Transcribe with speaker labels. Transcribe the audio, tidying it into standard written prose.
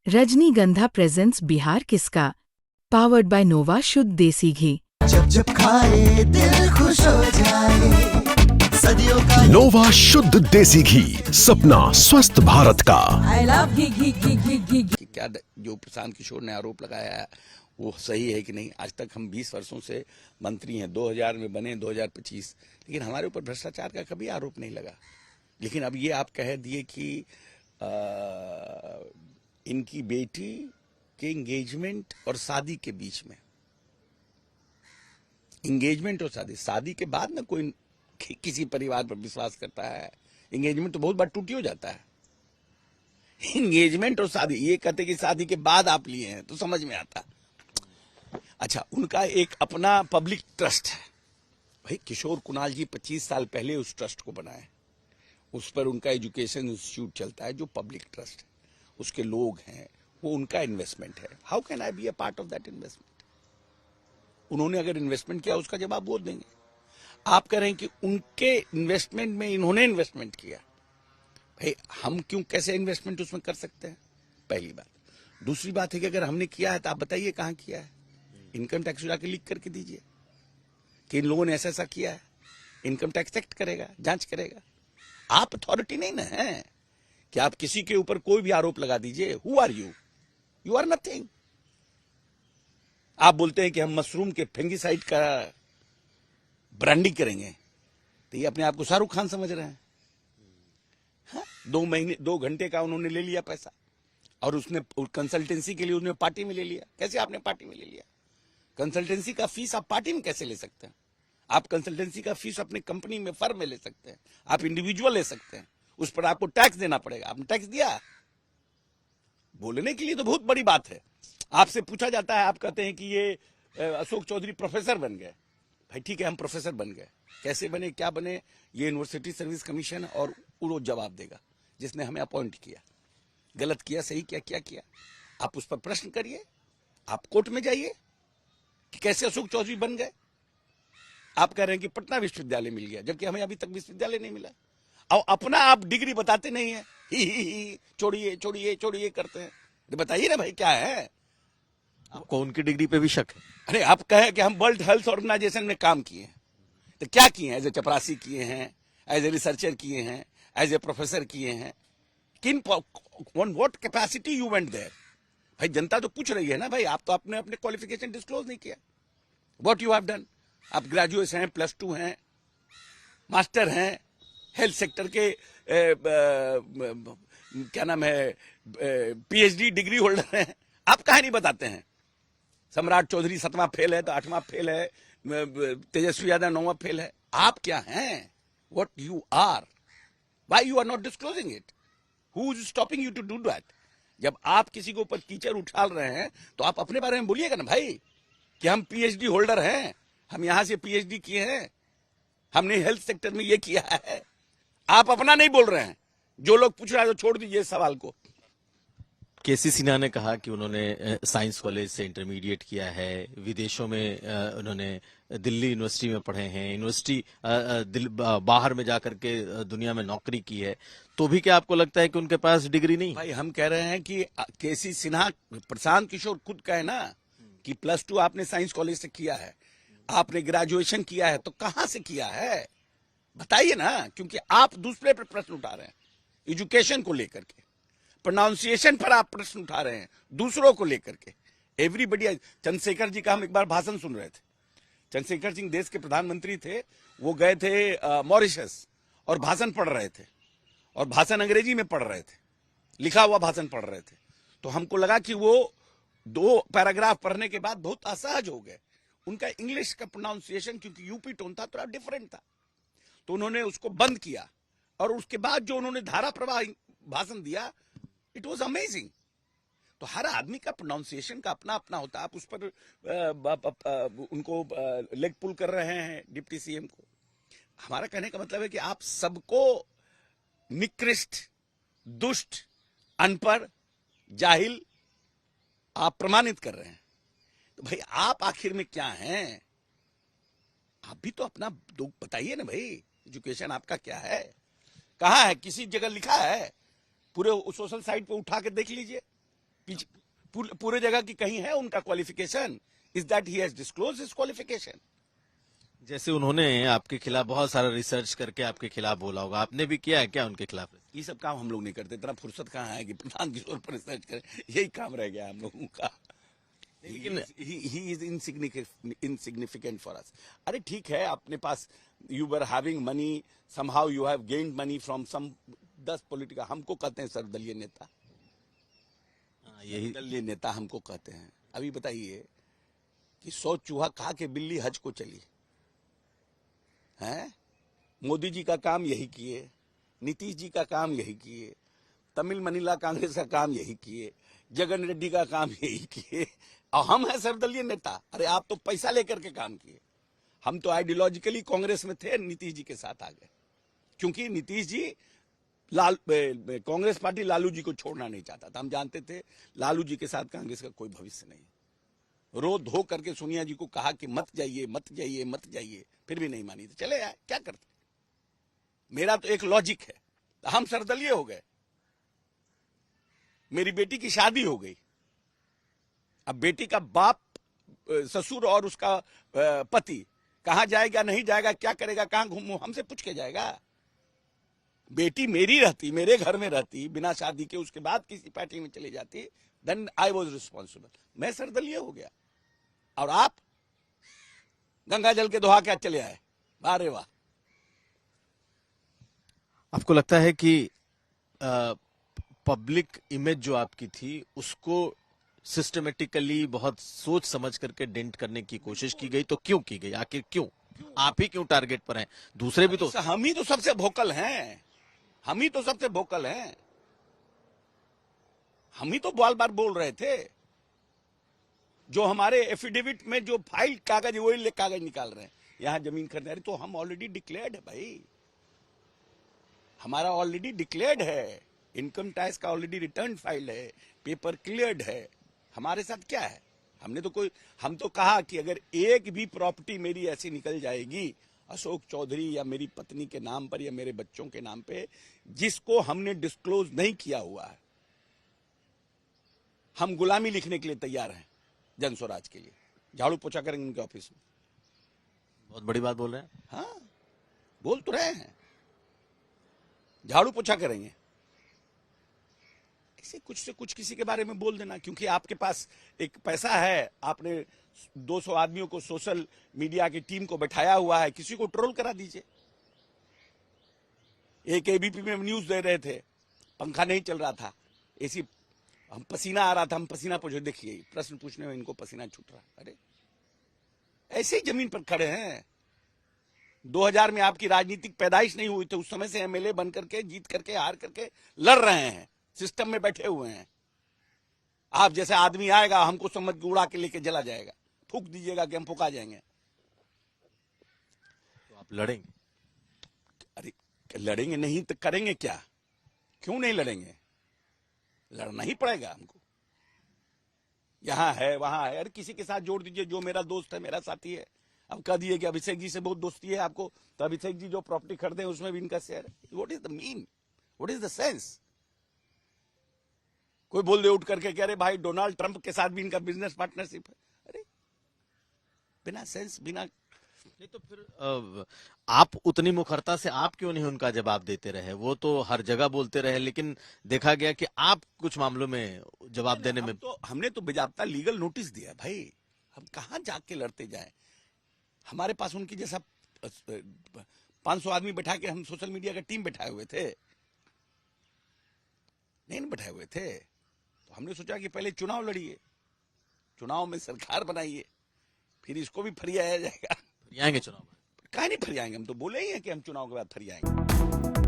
Speaker 1: रजनीगंधा प्रेजेंट्स बिहार किसका, powered by नोवा शुद्ध देसी घी।
Speaker 2: जब जब खाए दिल खुश हो जाए, सदियों का
Speaker 3: नोवा शुद्ध देसी घी, सपना स्वस्थ भारत का।
Speaker 4: I love घी।
Speaker 5: क्या जो प्रशांत किशोर ने आरोप लगाया है वो सही है कि नहीं। आज तक हम 20 वर्षों से मंत्री हैं, 2000 में बने 2025, लेकिन हमारे ऊपर भ्रष्टाचार का कभी आरोप नहीं लगा। लेकिन अब ये आप कह दिए कि इनकी बेटी के एंगेजमेंट और शादी के बीच में, एंगेजमेंट और शादी के बाद ना कोई किसी परिवार पर विश्वास करता है। एंगेजमेंट तो बहुत बार टूटी हो जाता है। एंगेजमेंट और शादी, ये कहते कि शादी के बाद आप लिए हैं तो समझ में आता। अच्छा, उनका एक अपना पब्लिक ट्रस्ट है। भाई किशोर कुणाल जी 25 साल पहले उस ट्रस्ट को बनाए, उस पर उनका एजुकेशन इंस्टीट्यूट चलता है जो पब्लिक ट्रस्ट है, उसके लोग हैं, वो उनका इन्वेस्टमेंट है। How can I be a part of that investment? उन्होंने अगर इन्वेस्टमेंट किया उसका जवाब वो देंगे। आप कह रहे हैं कि उनके इन्वेस्टमेंट में इन्होंने इन्वेस्टमेंट किया। भाई हम क्यों, कैसे इन्वेस्टमेंट उसमें कर सकते हैं? पहली बात। दूसरी बात है कि अगर हमने किया है तो आप बताइए कहां किया है। इनकम टैक्स जाके लीक करके दीजिए कि इन लोगों ने ऐसा किया है। इनकम टैक्स एक्ट करेगा, जांच करेगा। आप अथॉरिटी नहीं ना है कि आप किसी के ऊपर कोई भी आरोप लगा दीजिए। Who are you? You are nothing. आप बोलते हैं कि हम मशरूम के फंगिसाइड का ब्रांडिंग करेंगे, तो ये अपने आप को शाहरुख खान समझ रहे हैं। हाँ? 2 घंटे का उन्होंने ले लिया पैसा, और उसने कंसल्टेंसी के लिए उन्होंने पार्टी में ले लिया। कैसे आपने पार्टी में ले लिया? कंसल्टेंसी का फीस आप पार्टी में कैसे ले सकते हैं? आप कंसल्टेंसी का फीस अपने कंपनी में, फर्म में ले सकते हैं, आप इंडिविजुअल ले सकते हैं। उस पर आपको टैक्स देना पड़ेगा। आपने टैक्स दिया? बोलने के लिए तो बहुत बड़ी बात है। आपसे पूछा जाता है, आप कहते हैं कि ये अशोक चौधरी प्रोफेसर बन गए। भाई ठीक है, हम प्रोफेसर बन गए, कैसे बने, क्या बने, ये यूनिवर्सिटी सर्विस कमीशन और वो जवाब देगा जिसने हमें अपॉइंट किया। गलत किया, सही किया, क्या किया, आप उस पर प्रश्न करिए। आप कोर्ट में जाइए कि कैसे अशोक चौधरी बन गए। आप कह रहे हैं कि पटना विश्वविद्यालय मिल गया, जबकि हमें अभी तक विश्वविद्यालय नहीं मिला। और अपना आप डिग्री बताते नहीं है, ही छोड़िए छोड़िए छोड़िए करते हैं। बताइए ना भाई क्या है?
Speaker 6: आपको उनकी डिग्री पे भी शक है?
Speaker 5: अरे आप कहे कि हम वर्ल्ड हेल्थ ऑर्गेनाइजेशन में काम किए हैं, तो क्या किए हैं? एज ए चपरासी किए हैं, एज ए रिसर्चर किए हैं, एज ए प्रोफेसर किए हैं। किन on what capacity you went there? भाई जनता तो पूछ रही है ना भाई। आप तो अपने अपने क्वालिफिकेशन डिस्क्लोज नहीं किया। What you have done? आप ग्रेजुएट हैं, +2 हैं, मास्टर हैं, हेल्थ सेक्टर के क्या नाम है, PhD डिग्री होल्डर हैं। आप कहा नहीं बताते हैं? सम्राट चौधरी 7वां फेल है तो 8वां फेल है, तेजस्वी यादव 9वां फेल है। आप क्या हैं? What you are? Why you are not disclosing it? Who is stopping you to do that? जब आप किसी के ऊपर कीचड़ उछाल रहे हैं तो आप अपने बारे में बोलिएगा ना भाई कि हम PhD होल्डर हैं, हम यहां से PhD किए हैं, हमने हेल्थ सेक्टर में ये किया है। आप अपना नहीं बोल रहे हैं। जो लोग पूछ रहे हैं तो छोड़ दीजिए इस सवाल को।
Speaker 6: केसी सिन्हा ने कहा कि उन्होंने साइंस कॉलेज से इंटरमीडिएट किया है, विदेशों में उन्होंने दिल्ली यूनिवर्सिटी में पढ़े हैं, यूनिवर्सिटी बाहर में जाकर के दुनिया में नौकरी की है, तो भी क्या आपको लगता है कि उनके पास डिग्री नहीं?
Speaker 5: भाई हम कह रहे हैं कि केसी सिन्हा, प्रशांत किशोर खुद कहे ना कि +2 आपने साइंस कॉलेज से किया है, आपने ग्रेजुएशन किया है, तो कहां से किया है बताइए ना। क्योंकि आप दूसरे पर प्रश्न उठा रहे हैं, एजुकेशन को लेकर के, प्रोनाउंसिएशन पर आप प्रश्न उठा रहे हैं दूसरों को लेकर के। एवरीबडी, चंद्रशेखर जी का हम एक बार भाषण सुन रहे थे। चंद्रशेखर सिंह देश के प्रधानमंत्री थे, वो गए थे मॉरिशस और भाषण पढ़ रहे थे, और भाषण अंग्रेजी में पढ़ रहे थे, लिखा हुआ भाषण पढ़ रहे थे। तो हमको लगा कि वो 2 पैराग्राफ पढ़ने के बाद बहुत असहज हो गए। उनका इंग्लिश का प्रोनाउंसिएशन, क्योंकि यूपी टोन था, थोड़ा डिफरेंट था, तो उन्होंने उसको बंद किया। और उसके बाद जो उन्होंने धारा प्रवाह भाषण दिया, इट वॉज अमेजिंग। तो हर आदमी का प्रोनाउंसिएशन का अपना अपना होता है। आप उस पर उनको लेग पुल कर रहे हैं डिप्टी सीएम को। हमारा कहने का मतलब है कि आप सबको निकृष्ट, दुष्ट, अनपढ़, जाहिल आप प्रमाणित कर रहे हैं। तो भाई आप आखिर में क्या हैं? आप भी तो अपना बताइए ना भाई। एजुकेशन आपका क्या है? कहां है? किसी जगह लिखा है? पूरे सोशल साइट पे उठा के देख लीजिए। पूरे जगह की कहीं है उनका qualification? Is that he has disclose his qualification?
Speaker 6: जैसे उन्होंने आपके खिलाफ बहुत सारा रिसर्च करके आपके खिलाफ बोला होगा, आपने भी किया है क्या उनके खिलाफ?
Speaker 5: ये सब काम हम लोग नहीं करते, इतना फुर्सत कहाँ है कि प्रशांत किशोर पर रिसर्च करें, यही काम रह गया हम लोगों का। लेकिन he is insignificant for us. अरे ठीक है, अपने पास you were having money, somehow you have gained money from some 10 political, हमको कहते हैं सर्वदलीय नेता,
Speaker 6: यही
Speaker 5: दलीय नेता हमको कहते हैं। अभी बताइए कि 100 चूहा खा के बिल्ली हज को चली है। मोदी जी का काम यही किए, नीतीश जी का काम यही किए, तमिल मनीला कांग्रेस का काम यही किए, जगन रेड्डी का काम यही किए, और हम हैं सर्वदलीय नेता। अरे आप तो पैसा लेकर के काम किए, हम तो आइडियोलॉजिकली कांग्रेस में थे, नीतीश जी के साथ आ गए, क्योंकि नीतीश जी कांग्रेस पार्टी लालू जी को छोड़ना नहीं चाहता था। हम जानते थे लालू जी के साथ कांग्रेस का कोई भविष्य नहीं। रो धो करके सोनिया जी को कहा कि मत जाइए मत जाइए मत जाइए, फिर भी नहीं मानी, तो चले आए, क्या करते। मेरा तो एक लॉजिक है, हम सर्वदलीय हो गए, मेरी बेटी की शादी हो गई, अब बेटी का बाप, ससुर और उसका पति कहां जाएगा नहीं जाएगा, क्या करेगा, कहां घूमू, हमसे पूछ के जाएगा। बेटी मेरी रहती, मेरे घर में रहती, बिना शादी के, उसके बाद किसी पार्टी में चली जाती, देन आई वॉज रिस्पॉन्सिबल। मैं सर्वदलीय हो गया, और आप गंगा जल के दोहा क्या चले आए, वारे वाह।
Speaker 6: आपको लगता है कि पब्लिक इमेज जो आपकी थी उसको सिस्टमेटिकली बहुत सोच समझ करके डेंट करने की कोशिश की गई, तो क्यों की गई, आखिर क्यों? आप ही क्यों टारगेट पर हैं? दूसरे भी तो,
Speaker 5: हम ही तो सबसे वोकल हैं, हम ही तो सबसे वोकल हैं, हम ही तो बार बार बोल रहे थे। जो हमारे एफिडेविट में जो फाइल कागज, वही कागज निकाल रहे हैं, यहां जमीन खरीदने, तो हम ऑलरेडी डिक्लेयर्ड है भाई, हमारा ऑलरेडी डिक्लेयर्ड है, इनकम टैक्स का ऑलरेडी रिटर्न फाइल है, पेपर क्लियर्ड है। हमारे साथ क्या है, हम तो कहा कि अगर एक भी प्रॉपर्टी मेरी ऐसी निकल जाएगी अशोक चौधरी या मेरी पत्नी के नाम पर या मेरे बच्चों के नाम पे, जिसको हमने डिस्क्लोज नहीं किया हुआ है, हम गुलामी लिखने के लिए तैयार हैं जन स्वराज के लिए, झाड़ू पोछा करेंगे उनके ऑफिस में।
Speaker 6: बहुत बड़ी बात बोल रहे हैं।
Speaker 5: हाँ, बोल तो रहे हैं, झाड़ू पोछा करेंगे। ऐसे कुछ से कुछ किसी के बारे में बोल देना, क्योंकि आपके पास एक पैसा है, आपने 200 आदमियों को, सोशल मीडिया की टीम को बैठाया हुआ है, किसी को ट्रोल करा दीजिए। एक एबीपी में न्यूज दे रहे थे, पंखा नहीं चल रहा था, एसी, हम पसीना आ रहा था, हम पसीना पूछे, देखिए प्रश्न पूछने में इनको पसीना छूट रहा। अरे ऐसे ही जमीन पर खड़े हैं। 2000 में आपकी राजनीतिक पैदाइश नहीं हुई, तो उस समय से एमएलए बन करके, जीत करके, हार करके लड़ रहे हैं, सिस्टम में बैठे हुए हैं। आप जैसे आदमी आएगा, हमको समझ के उड़ा के लेके चला जाएगा, फूक दीजिएगा कि हम फूका जाएंगे।
Speaker 6: तो आप लड़ेंगे?
Speaker 5: अरे लड़ेंगे नहीं तो करेंगे क्या, क्यों नहीं लड़ेंगे, लड़ना ही पड़ेगा हमको। यहां है वहां है, अरे किसी के साथ जोड़ दीजिए, जो मेरा दोस्त है, मेरा साथी है। अब कह दिए कि अभिषेक जी से बहुत दोस्ती है आपको, तो अभिषेक जी जो प्रॉपर्टी खरीदे उसमें भी इनका शेयर है। What is the mean, what is the sense? कोई बोल दे उठ करके कह रहे भाई डोनाल्ड ट्रंप के साथ भी इनका बिजनेस पार्टनरशिप है। अरे बिना सेंस, बिना,
Speaker 6: नहीं तो फिर आप उतनी मुखरता से आप क्यों नहीं उनका जवाब देते रहे? वो तो हर जगह बोलते रहे, लेकिन देखा गया कि आप कुछ मामलों में जवाब देने में,
Speaker 5: तो हमने तो बेजाबता लीगल नोटिस दिया भाई, हम कहां जाग के लड़ते जाएं। हमारे पास उनकी जैसा 500 आदमी बैठा के हम सोशल मीडिया का टीम बैठाए हुए थे, नहीं बैठाए हुए थे। तो हमने सोचा कि पहले चुनाव लड़िए, चुनाव में सरकार बनाइए, फिर इसको भी फरियाया जाएगा।
Speaker 6: फरियाएंगे चुनाव में?
Speaker 5: काहे नहीं फरियाएंगे, हम तो बोले ही हैं कि हम चुनाव के बाद फरियाएंगे।